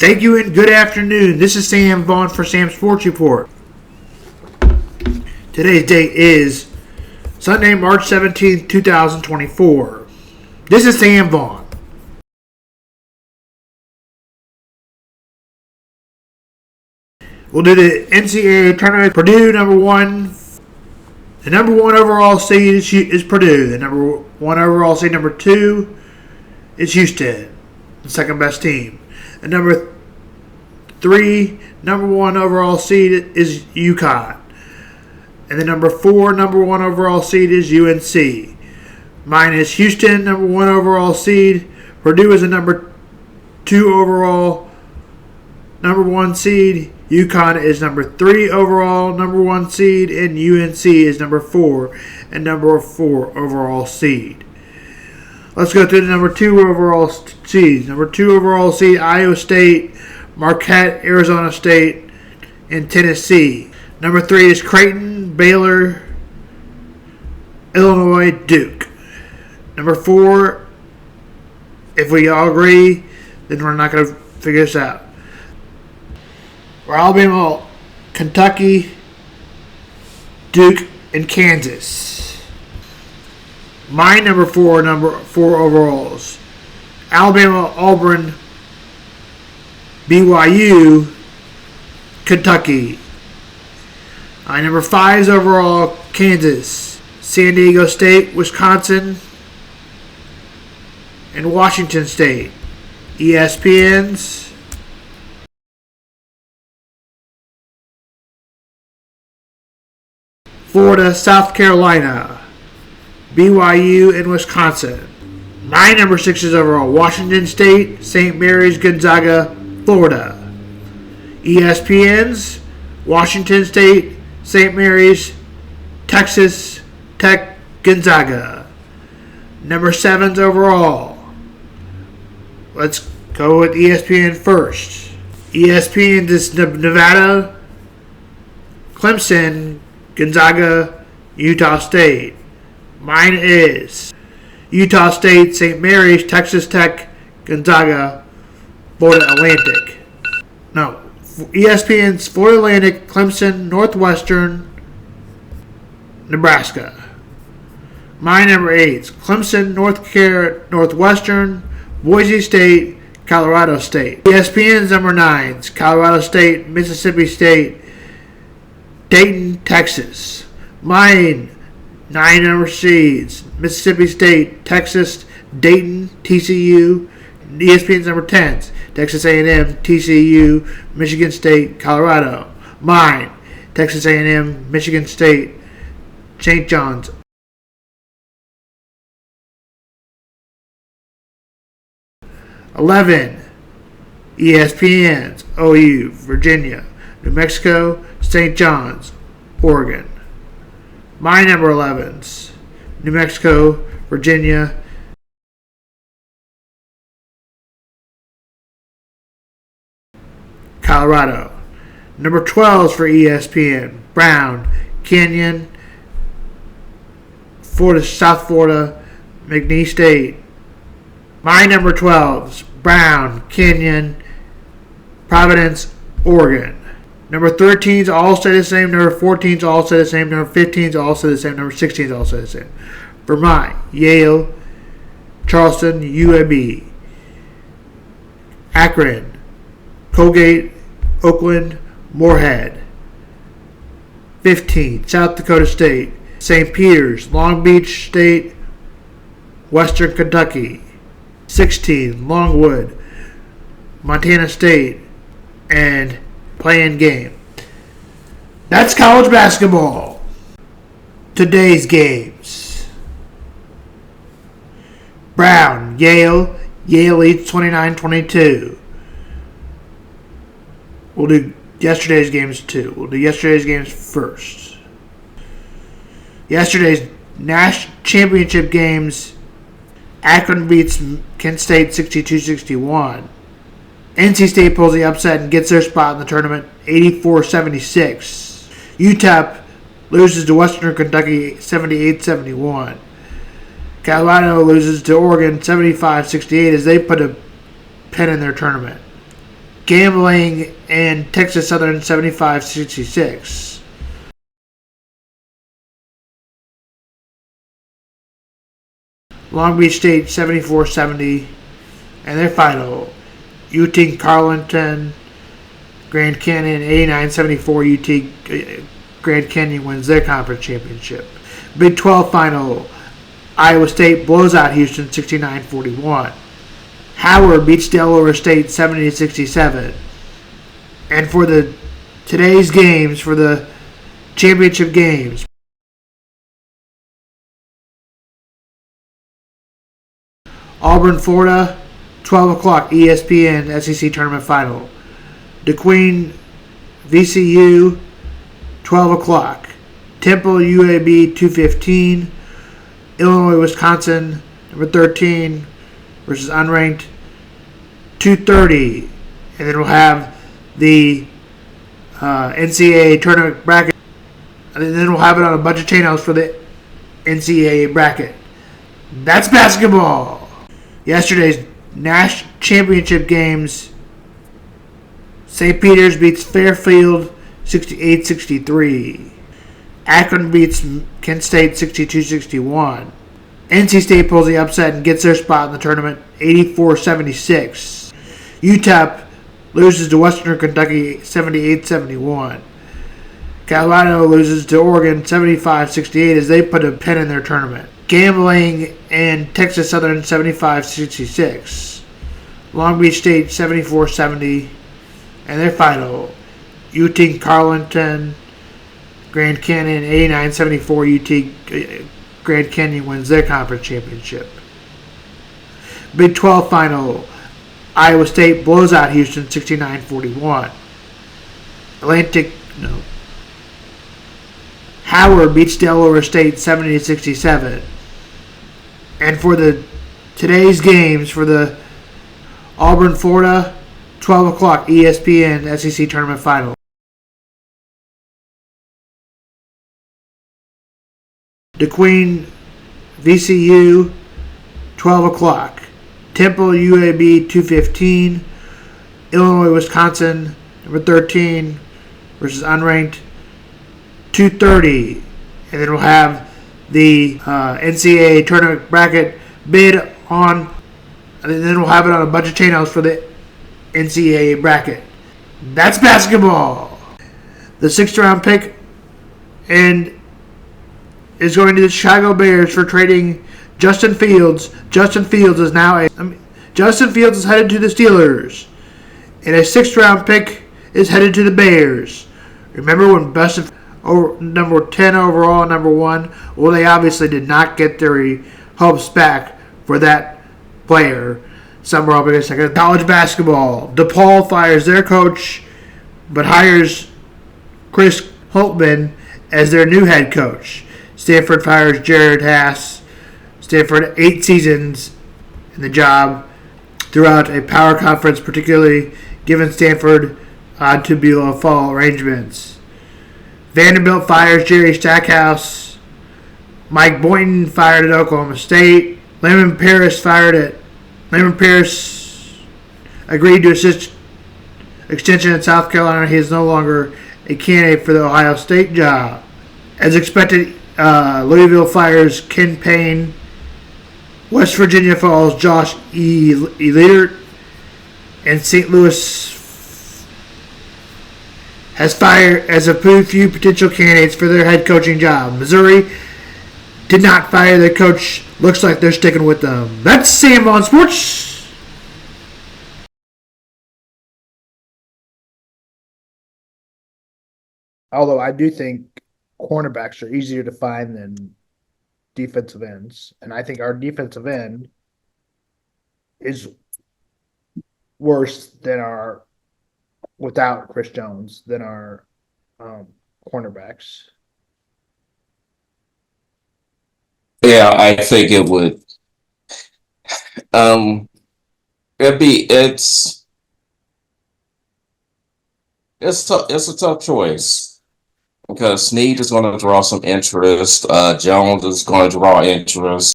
Thank you and good afternoon. This is Sam Vaughn for Sam's Sports Report. Today's date is Sunday, March 17th, 2024. This is Sam Vaughn. We'll do the NCAA tournament. Purdue, number one. The number one overall seed is Purdue. The number one overall seed, number two, is Houston, the second best team. The number one overall seed is UConn. And the number one overall seed is UNC. Mine is Houston, number one overall seed. Purdue is the number one seed. UConn is number 3 overall, number 1 seed, and UNC is number 4 and number 4 overall seed. Let's go through the number 2 overall seeds. Number 2 overall seed, Iowa State, Marquette, Arizona State, and Tennessee. Number 3 is Creighton, Baylor, Illinois, Duke. Number 4, if we all agree, then we're not going to figure this out. We're Alabama, Kentucky, Duke, and Kansas. My number 4 overalls. Alabama, Auburn, BYU, Kentucky. My number 5 is overall Kansas, San Diego State, Wisconsin, and Washington State. ESPN's Florida, South Carolina, BYU, and Wisconsin. My number 6 is overall Washington State, St. Mary's, Gonzaga, Florida. ESPN's Washington State, St. Mary's, Texas Tech, Gonzaga. Number 7's overall. Let's go with ESPN first. ESPN is Nevada, Clemson, Gonzaga, Utah State. Mine is Utah State, St. Mary's, Texas Tech, Gonzaga, Florida Atlantic. No, ESPN's Florida Atlantic, Clemson, Northwestern, Nebraska. My number 8, Clemson, Northwestern, Boise State, Colorado State. ESPN's number 9, Colorado State, Mississippi State, Dayton, Texas. Mine, 9 number seeds, Mississippi State, Texas, Dayton, TCU. ESPN's number 10, Texas A&M, TCU, Michigan State, Colorado. Mine, Texas A&M, Michigan State, St. John's. ESPN's OU, Virginia, New Mexico, St. John's, Oregon. My number 11's New Mexico, Virginia, Colorado. Number 12's for ESPN, Brown, Canyon, Florida, South Florida, McNeese State. My number 12's Brown, Canyon, Providence, Oregon. Number 13's all stay the same. Number 14's all stay the same. Number 15's all stay the same. Number 16's all stay the same. For mine, Yale, Charleston, UAB, Akron, Colgate, Oakland, Moorhead. 15, South Dakota State, St. Peter's, Long Beach State, Western Kentucky. 16, Longwood, Montana State, and playing game. That's college basketball. Today's games. Brown, Yale. Yale leads 29-22. We'll do yesterday's games too. We'll do yesterday's games first. Yesterday's national championship games. Akron beats Kent State 62-61. NC State pulls the upset and gets their spot in the tournament 84-76. UTEP loses to Western Kentucky 78-71. Colorado loses to Oregon 75-68 as they put a pin in their tournament. Gambling and Texas Southern 75-66. Long Beach State 74-70. And their final, UT Carleton Grand Canyon 89-74. UT Grand Canyon wins their conference championship. Big 12 final, Iowa State blows out Houston 69-41. Howard beats Delaware State 70-67. And for today's games, for the championship games, Auburn, Florida, 12 o'clock, ESPN SEC Tournament Final. DeQueen, VCU, 12 o'clock. Temple, UAB, 2:15. Illinois, Wisconsin, number 13, versus unranked, 2:30. And then we'll have the NCAA tournament bracket. And then we'll have it on a bunch of channels for the NCAA bracket. That's basketball. Yesterday's Nash Championship games. St. Peter's beats Fairfield 68-63. Akron beats Kent State 62-61. NC State pulls the upset and gets their spot in the tournament 84-76. UTEP loses to Western Kentucky 78-71. Colorado loses to Oregon 75-68 as they put a pin in their tournament. Gambling and Texas Southern 75-66. Long Beach State 74-70. And their final, UT Carleton Grand Canyon 89-74. UT Grand Canyon wins their conference championship. Big 12 final, Iowa State blows out Houston 69-41. Howard beats Delaware State 70-67. And for today's games, for the Auburn, Florida, 12 o'clock, ESPN SEC Tournament Final. DeQueen, VCU, 12 o'clock. Temple, UAB, 2:15. Illinois, Wisconsin, number 13, versus unranked, 2:30. And then we'll have the NCAA tournament bracket bid on, and then we'll have it on a bunch of channels for the NCAA bracket. That's basketball. The 6th round pick and is going to the Chicago Bears for trading Justin Fields. Justin Fields is headed to the Steelers, and a 6th round pick is headed to the Bears. Remember when Justin number 10 overall, number 1? Well, they obviously did not get their hopes back for that player. Somewhere up in a second. College basketball. DePaul fires their coach, but hires Chris Holtmann as their new head coach. Stanford fires Jared Haas. Stanford 8 seasons in the job throughout a power conference, particularly given Stanford to below fall arrangements. Vanderbilt fires Jerry Stackhouse. Mike Boynton fired at Oklahoma State. Lemon Paris agreed to assist extension in South Carolina. He is no longer a candidate for the Ohio State job. As expected, Louisville fires Ken Payne. West Virginia falls Josh E. Leadert. And St. Louis has fired as a few potential candidates for their head coaching job. Missouri did not fire their coach. Looks like they're sticking with them. That's Sam on Sports. Although I do think cornerbacks are easier to find than defensive ends. And I think our defensive end is worse than without Chris Jones, than our cornerbacks. Yeah, I think it would. It's a tough choice because Sneed is going to draw some interest. Jones is going to draw interest.